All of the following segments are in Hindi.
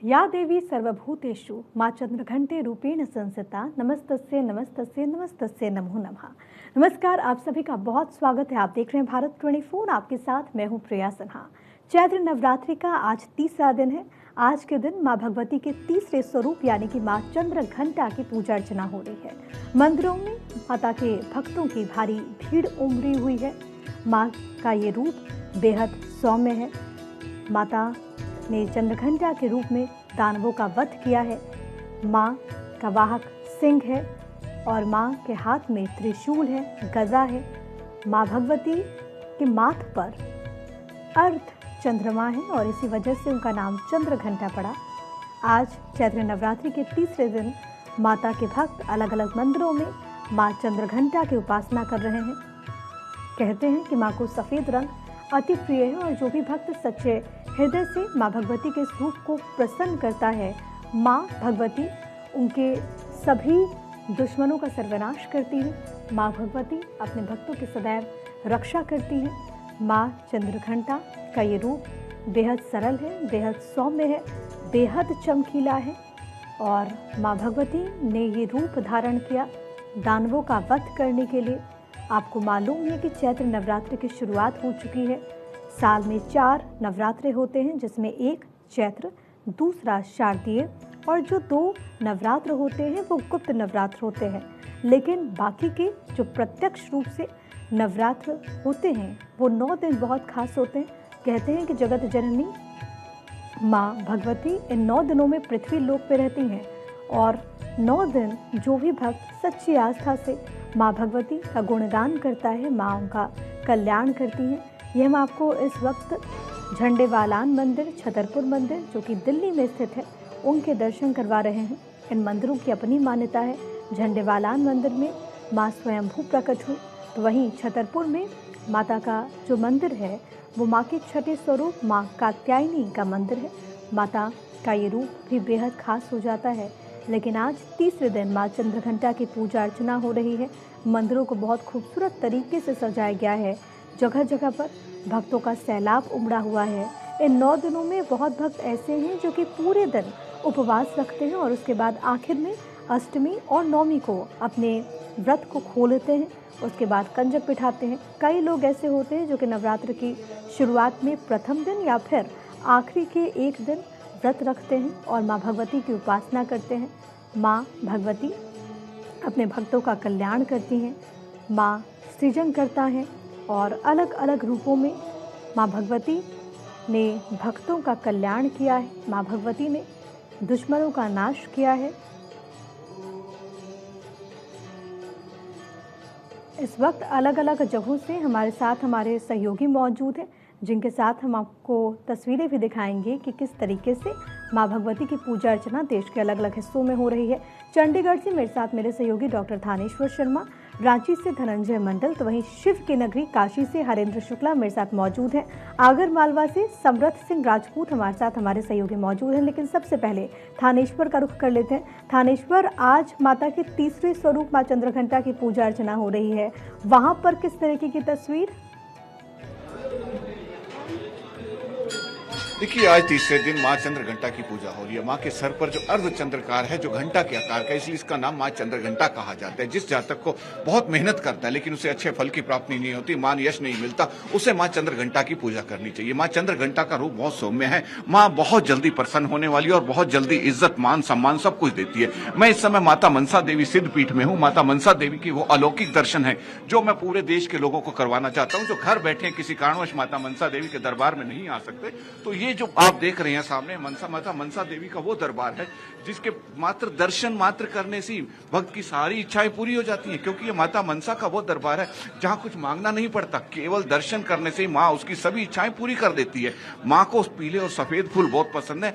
या देवी सर्वभूतेषु माँ चंद्रघंटे रूपेण संस्थिता नमस्तस्ये नमस्तस्ये नमस्तस्ये नमो नमः। नमस्कार, आप सभी का बहुत स्वागत है। आप देख रहे हैं भारत 24। आपके साथ मैं हूँ प्रिया सिन्हा। चैत्र नवरात्रि का आज तीसरा दिन है। आज के दिन माँ भगवती के तीसरे स्वरूप यानी कि माँ चंद्रघंटा की पूजा अर्चना हो रही है। मंदिरों में माता के भक्तों की भारी भीड़ उमड़ी हुई है। माँ का ये रूप बेहद सौम्य है। माता ने चंद्रघंटा के रूप में दानवों का वध किया है। माँ का वाहक सिंह है और माँ के हाथ में त्रिशूल है, गदा है। माँ भगवती के माथ पर अर्ध चंद्रमा है और इसी वजह से उनका नाम चंद्रघंटा पड़ा। आज चैत्र नवरात्रि के तीसरे दिन माता के भक्त अलग अलग मंदिरों में माँ चंद्रघंटा की उपासना कर रहे हैं। कहते हैं कि माँ को सफ़ेद रंग अति प्रिय है और जो भी भक्त सच्चे हृदय से माँ भगवती के स्वरूप को प्रसन्न करता है, माँ भगवती उनके सभी दुश्मनों का सर्वनाश करती है। माँ भगवती अपने भक्तों की सदैव रक्षा करती है। माँ चंद्रघंटा का ये रूप बेहद सरल है, बेहद सौम्य है, बेहद चमकीला है और माँ भगवती ने ये रूप धारण किया दानवों का वध करने के लिए। आपको मालूम है कि चैत्र नवरात्रि की शुरुआत हो चुकी है। साल में 4 नवरात्रे होते हैं, जिसमें एक चैत्र, दूसरा शारदीय और जो 2 नवरात्र होते हैं वो गुप्त नवरात्र होते हैं। लेकिन बाकी के जो प्रत्यक्ष रूप से नवरात्र होते हैं वो 9 दिन बहुत खास होते हैं। कहते हैं कि जगत जननी माँ भगवती इन 9 दिनों में पृथ्वी लोक पे रहती हैं और 9 दिन जो भी भक्त सच्ची आस्था से माँ भगवती का गुणगान करता है, माँ उनका कल्याण करती है। यह हम आपको इस वक्त झंडेवालान मंदिर, छतरपुर मंदिर जो कि दिल्ली में स्थित है, उनके दर्शन करवा रहे हैं। इन मंदिरों की अपनी मान्यता है। झंडेवालान मंदिर में माँ स्वयंभू प्रकट हुई, तो वहीं छतरपुर में माता का जो मंदिर है वो माँ के छठे स्वरूप माँ कात्यायनी का मंदिर है। माता का ये रूप भी बेहद खास हो जाता है। लेकिन आज तीसरे दिन माँ चंद्रघंटा की पूजा अर्चना हो रही है। मंदिरों को बहुत खूबसूरत तरीके से सजाया गया है। जगह जगह पर भक्तों का सैलाब उमड़ा हुआ है। इन 9 दिनों में बहुत भक्त ऐसे हैं जो कि पूरे दिन उपवास रखते हैं और उसके बाद आखिर में अष्टमी और नवमी को अपने व्रत को खोलते हैं। उसके बाद कंजक बिठाते हैं। कई लोग ऐसे होते हैं जो कि नवरात्र की शुरुआत में प्रथम दिन या फिर आखिरी के एक दिन व्रत रखते हैं और माँ भगवती की उपासना करते हैं। माँ भगवती अपने भक्तों का कल्याण करती हैं। माँ सृजन करता है और अलग अलग रूपों में माँ भगवती ने भक्तों का कल्याण किया है। माँ भगवती ने दुश्मनों का नाश किया है। इस वक्त अलग अलग जगहों से हमारे साथ हमारे सहयोगी मौजूद हैं, जिनके साथ हम आपको तस्वीरें भी दिखाएंगे कि किस तरीके से माँ भगवती की पूजा अर्चना देश के अलग अलग हिस्सों में हो रही है। चंडीगढ़ से मेरे साथ मेरे सहयोगी डॉक्टर थानेश्वर शर्मा, रांची से धनंजय मंडल, तो वहीं शिव की नगरी काशी से हरेंद्र शुक्ला मेरे साथ मौजूद हैं। आगर मालवा से समृद्ध सिंह राजपूत हमारे साथ हमारे सहयोगी मौजूद हैं। लेकिन सबसे पहले थानेश्वर का रुख कर लेते हैं। थानेश्वर, आज माता के तीसरे स्वरूप माँ चंद्रघंटा की पूजा अर्चना हो रही है, वहाँ पर किस तरीके की तस्वीर? देखिए, आज तीसरे दिन माँ चंद्रघंटा की पूजा हो रही है। माँ के सर पर जो अर्ध चंद्रकार है, जो घंटा के आकार का, इसलिए इसका नाम माँ चंद्रघंटा कहा जाता है। जिस जातक को बहुत मेहनत करता है लेकिन उसे अच्छे फल की प्राप्ति नहीं होती, मान यश नहीं मिलता, उसे माँ चंद्रघंटा की पूजा करनी चाहिए। माँ चंद्रघंटा का रूप बहुत सौम्य है। माँ बहुत जल्दी प्रसन्न होने वाली और बहुत जल्दी इज्जत, मान, सम्मान सब कुछ देती है। मैं इस समय माता मनसा देवी सिद्ध पीठ में हूँ। माता मनसा देवी की वो अलौकिक दर्शन है जो मैं पूरे देश के लोगों को करवाना चाहता हूँ, जो घर बैठे किसी कारणवश माता मनसा देवी के दरबार में नहीं आ सकते। तो ये जो आप देख रहे हैं सामने, माता मनसा देवी का वो दरबार है जिसके मात्र दर्शन मात्र करने से भक्त की सारी इच्छाएं पूरी हो जाती हैं। क्योंकि ये माता मनसा का वो दरबार है जहां कुछ मांगना नहीं पड़ता, केवल दर्शन करने से ही माँ उसकी सभी इच्छाएं पूरी कर देती है। माँ को पीले और सफेद फूल बहुत पसंद है,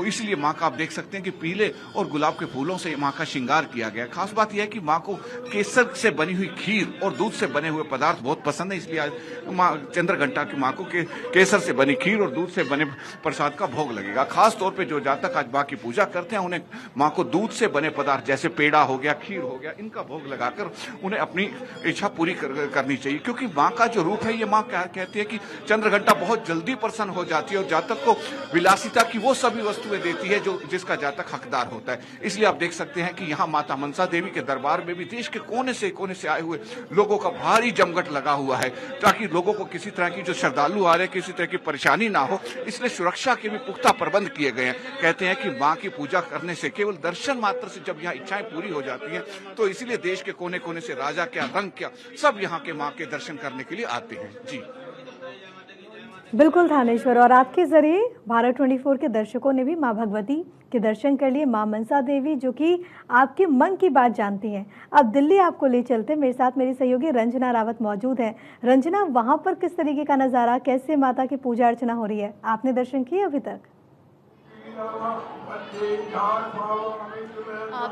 इसलिए माँ का आप देख सकते हैं कि पीले और गुलाब के फूलों से माँ का श्रृंगार किया गया। खास बात यह है कि माँ को केसर से बनी हुई खीर और दूध से बने हुए पदार्थ बहुत पसंद है, इसलिए आज माँ चंद्रघंटा की माँ को केसर से बनी खीर और दूध से बने प्रसाद का भोग लगेगा। खास तौर पे जो जातक आज माँ की पूजा करते हैं उन्हें माँ को दूध से बने पदार्थ जैसे पेड़ा हो गया, खीर हो गया, इनका भोग लगाकर उन्हें अपनी इच्छा पूरी करनी चाहिए। क्योंकि माँ का जो रूप है, ये माँ क्या कहती है कि चंद्रघंटा बहुत जल्दी प्रसन्न हो जाती है और जातक को विलासिता की वो सभी वस्तुएं देती है जो जिसका जातक हकदार होता है। इसलिए आप देख सकते हैं कि यहाँ माता मनसा देवी के दरबार में भी देश के कोने से आए हुए लोगों का भारी जमघट लगा हुआ है, ताकि लोगों को किसी तरह की जो श्रद्धालु आ रहे किसी तरह की परेशानी ना हो, इसलिए सुरक्षा के भी पुख्ता प्रबंध किए गए हैं। कहते हैं कि माँ की पूजा करने से, केवल दर्शन मात्र से जब यहाँ इच्छाएं पूरी हो जाती हैं, तो इसीलिए देश के कोने कोने से राजा क्या, रंग क्या, सब यहाँ के माँ के दर्शन करने के लिए आते हैं। जी बिल्कुल थानेश्वर, और आपके जरिए भारत 24 के दर्शकों ने भी माँ भगवती के दर्शन कर लिए, माँ मनसा देवी जो कि आपके मन की बात जानती हैं। अब दिल्ली आपको ले चलते, मेरे साथ मेरी सहयोगी रंजना रावत मौजूद है। रंजना, वहाँ पर किस तरीके का नज़ारा, कैसे माता की पूजा अर्चना हो रही है, आपने दर्शन किए अभी तक?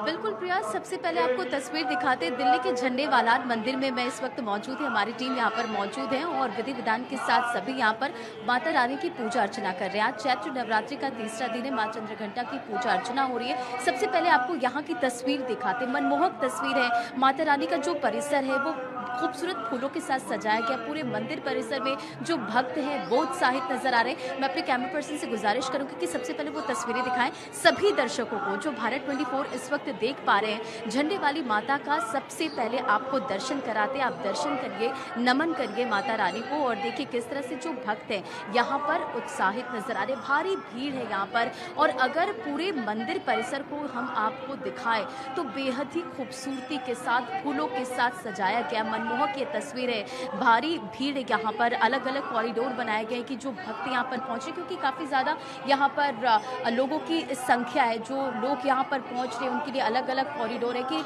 बिल्कुल प्रिया, सबसे पहले आपको तस्वीर दिखाते दिल्ली के झंडे वाला मंदिर में मैं इस वक्त मौजूद है। हमारी टीम यहाँ पर मौजूद है और विधि विधान के साथ सभी यहाँ पर माता रानी की पूजा अर्चना कर रहे हैं। आज चैत्र नवरात्रि का तीसरा दिन है, माँ चंद्रघंटा की पूजा अर्चना हो रही है। सबसे पहले आपको यहाँ की तस्वीर दिखाते, मनमोहक तस्वीर है। माता रानी का जो परिसर है वो खूबसूरत फूलों के साथ सजाया गया। पूरे मंदिर परिसर में जो भक्त हैं वो उत्साहित नजर आ रहे हैं। मैं अपने कैमरा पर्सन से गुजारिश करूंगी कि सबसे पहले वो तस्वीरें दिखाएं सभी दर्शकों को जो भारत 24 इस वक्त देख पा रहे हैं। झंडे वाली माता का सबसे पहले आपको दर्शन कराते, आप दर्शन करिए, नमन करिए माता रानी को और देखिए किस तरह से जो भक्त हैं यहाँ पर उत्साहित नजर आ रहे। भारी भीड़ है यहाँ पर और अगर पूरे मंदिर परिसर को हम आपको दिखाएं तो बेहद ही खूबसूरती के साथ फूलों के साथ सजाया गया मनमोहक ये तस्वीर है। भारी भीड़ है यहाँ पर, अलग अलग कॉरिडोर बनाए गए कि जो भक्त यहाँ पर पहुँचे, क्योंकि काफ़ी ज़्यादा यहाँ पर लोगों की संख्या है। जो लोग यहाँ पर पहुँच रहे हैं उनके लिए अलग अलग कॉरिडोर है कि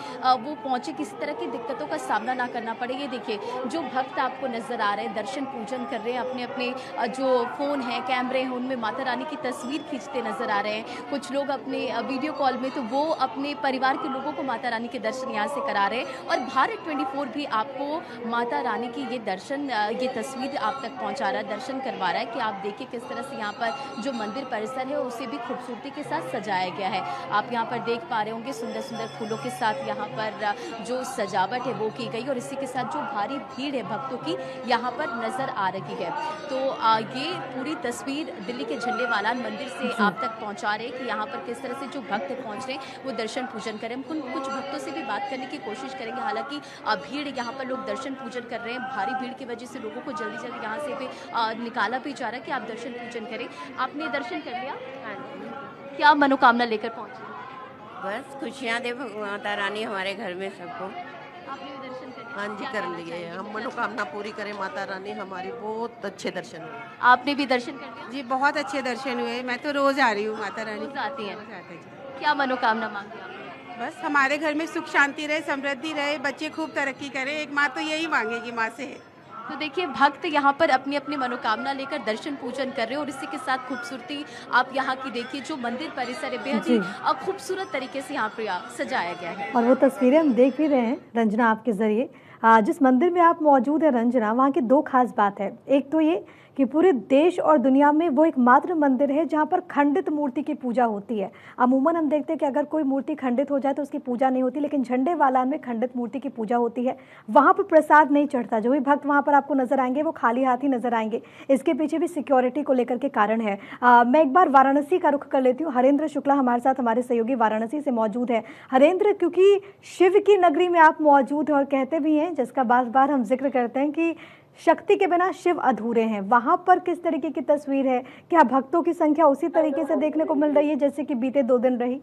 वो पहुँचे, किसी तरह की दिक्कतों का सामना ना करना पड़े। ये देखिए जो भक्त आपको नज़र आ रहे हैं दर्शन पूजन कर रहे हैं, अपने अपने जो फ़ोन हैं, कैमरे हैं, उनमें माता रानी की तस्वीर खींचते नज़र आ रहे हैं। कुछ लोग अपने वीडियो कॉल में तो वो अपने परिवार के लोगों को माता रानी के दर्शन यहाँ से करा रहे हैं। और भारत 24 भी आपको माता रानी की ये दर्शन, ये तस्वीर आप तक पहुँचा रहा है, दर्शन करवा रहा है कि आप देखिए किस तरह से यहाँ पर जो मंदिर परिसर है उसे भी खूबसूरती के साथ सजाया गया है। आप यहाँ पर देख पा रहे होंगे सुंदर सुंदर फूलों के साथ यहाँ पर जो सजावट है वो की गई और इसी के साथ जो भारी भीड़ है भक्तों की यहाँ पर नज़र आ रही है। तो ये पूरी तस्वीर दिल्ली के झंडे वाला मंदिर से आप तक पहुँचा रहे कि यहाँ पर किस तरह से जो भक्त पहुँच रहे हैं वो दर्शन पूजन करें। हम कुछ भक्तों से भी बात करने की कोशिश करेंगे। हालांकि भीड़ यहाँ पर लोग दर्शन पूजन कर रहे हैं, भारी भीड़ की वजह से लोगों को जल्दी जल्दी यहाँ से भी निकाला भी जा रहा है कि आप दर्शन पूजन करें। आपने दर्शन कर लिया? क्या मनोकामना लेकर पहुँचे? बस खुशियाँ दे माता रानी हमारे घर में सबको। आपने भी दर्शन कर लिया? हाँ जी, कर लिए। हम मनोकामना पूरी करें, माता रानी हमारी बहुत अच्छे दर्शन हुए। आपने भी दर्शन कर लिया? जी बहुत अच्छे दर्शन हुए। मैं तो रोज आ रही हूँ, माता रानी रोज आती हैं? रोज आते जी। क्या मनोकामना मांगी आपने? बस हमारे घर में सुख शांति रहे, समृद्धि रहे, बच्चे खूब तरक्की करें। एक माँ तो यही मांगेगी माँ से। तो देखिए भक्त यहाँ पर अपनी अपनी मनोकामना लेकर दर्शन पूजन कर रहे हैं और इसी के साथ खूबसूरती आप यहाँ की देखिए। जो मंदिर परिसर है बेहद ही खूबसूरत तरीके से यहाँ पर सजाया गया है और वो तस्वीरें हम देख भी रहे हैं रंजना आपके जरिए। जिस मंदिर में आप मौजूद है रंजना, वहाँ की दो खास बात है। एक तो ये कि पूरे देश और दुनिया में वो एकमात्र मंदिर है जहाँ पर खंडित मूर्ति की पूजा होती है। अमूमन हम देखते हैं कि अगर कोई मूर्ति खंडित हो जाए तो उसकी पूजा नहीं होती, लेकिन झंडे वाला में खंडित मूर्ति की पूजा होती है। वहाँ पर प्रसाद नहीं चढ़ता, जो भी भक्त वहाँ पर आपको नजर आएंगे वो खाली हाथ ही नजर आएंगे। इसके पीछे भी सिक्योरिटी को लेकर के कारण है। मैं एक बार वाराणसी का रुख कर लेती हूँ। हरेंद्र शुक्ला हमारे साथ, हमारे सहयोगी वाराणसी से मौजूद है। हरेंद्र, क्योंकि शिव की नगरी में आप मौजूद हैं और कहते भी हैं, जिसका बार बार हम जिक्र करते हैं कि शक्ति के बिना शिव अधूरे हैं, वहां पर किस तरीके की तस्वीर है? क्या भक्तों की संख्या उसी तरीके से देखने को मिल रही है जैसे कि बीते 2 दिन रही?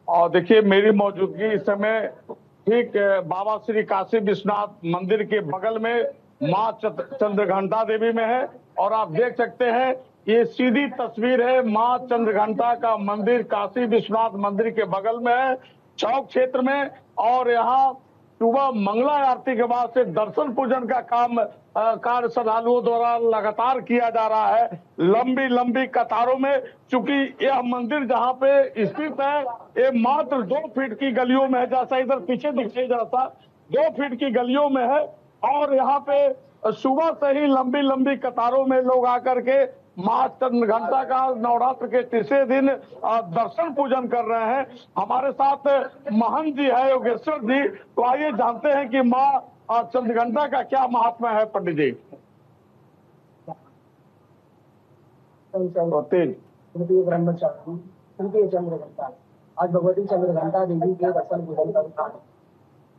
और देखिए मेरी मौजूदगी इस समय ठीक बाबा श्री काशी विश्वनाथ मंदिर के बगल में माँ चंद्रघंटा देवी में है और आप देख सकते हैं ये सीधी तस्वीर है माँ चंद्रघंटा का मंदिर काशी विश्वनाथ मंदिर के बगल में है, चौक क्षेत्र में। और यहाँ सुबह मंगला आरती के बाद से दर्शन पूजन का कार्य श्रद्धालुओं द्वारा लगातार किया जा रहा है, लंबी लंबी कतारों में। चूंकि यह मंदिर जहाँ पे स्थित है ये मात्र 2 फीट की गलियों में है, जैसा इधर पीछे दिखाई जैसा 2 फीट की गलियों में है। और यहाँ पे सुबह से ही लंबी लंबी कतारों में लोग आकर के मां चंद्रघंटा का नवरात्र के तीसरे दिन दर्शन पूजन कर रहे हैं। हमारे साथ महंत जी है योगेश्वर जी, तो आइए जानते हैं कि मां चंद्रघंटा का क्या महात्मा है। पंडित जी तेज ब्रह्मचारी चंद्रघंटा, आज भगवती चंद्रघंटा देवी के दर्शन पूजन करता है।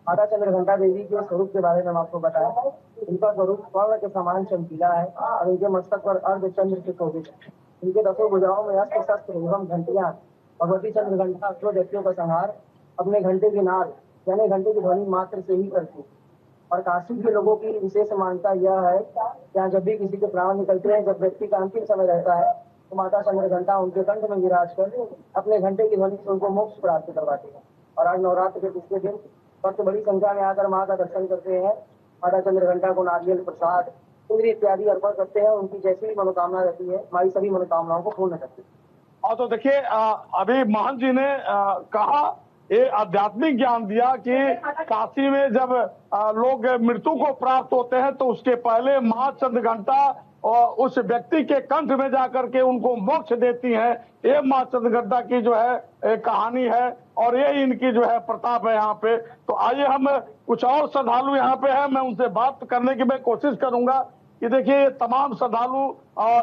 माता चंद्रघंटा देवी के स्वरूप के बारे में हम आपको बताया। इनका स्वरूप स्वर्ण के समान चमकीला है और इनके मस्तक पर अर्धचंद्र से शोभित है। इनके दसों भुजाओं में अस्त्र शस्त्र एवं घंटियां। भगवती चंद्रघंटा असुर दैत्यों का संहार अपने घंटे की नाद यानी घंटे की ध्वनि मात्र से ही करती है। और काशी के लोगों की विशेष मान्यता यह है कि जब भी किसी के प्राण निकलते हैं, जब व्यक्ति का अंतिम समय रहता है, तो माता चंद्रघंटा उनके कंठ में विराज कर अपने घंटे की ध्वनि से उनको मोक्ष प्राप्त करवाती है। और आज नवरात्र के पिछले दिन भक्त बड़ी संख्या में आकर माँ का दर्शन करते हैं। माता चंद्रघंटा को नारियल प्रसाद चुनरी इत्यादि अर्पण करते हैं। उनकी जैसी भी मनोकामना रहती है, माई सभी मनोकामनाओं को पूर्ण करती है। और तो देखिए अभी महंत जी ने कहा, ये आध्यात्मिक ज्ञान दिया कि काशी में जब लोग मृत्यु को प्राप्त होते हैं तो उसके पहले मां चंद्रघंटा और उस व्यक्ति के कंठ में जाकर के उनको मोक्ष देती हैं। ये मां चंद्रघंटा की जो है कहानी है और ये इनकी जो है प्रताप है यहाँ पे। तो आइए हम कुछ और श्रद्धालु यहाँ पे हैं, मैं उनसे बात करने की मैं कोशिश करूंगा कि देखिए तमाम श्रद्धालु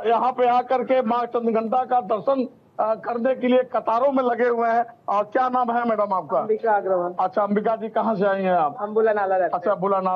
यहाँ पे आकर के मां चंद्रघंटा का दर्शन करने के लिए कतारों में लगे हुए हैं। और क्या नाम है मैडम आपका? अंबिका अग्रवाल। अच्छा अंबिका जी, कहाँ से आई हैं आप? हम बुला नाला रहते हैं। अच्छा बुला नाला।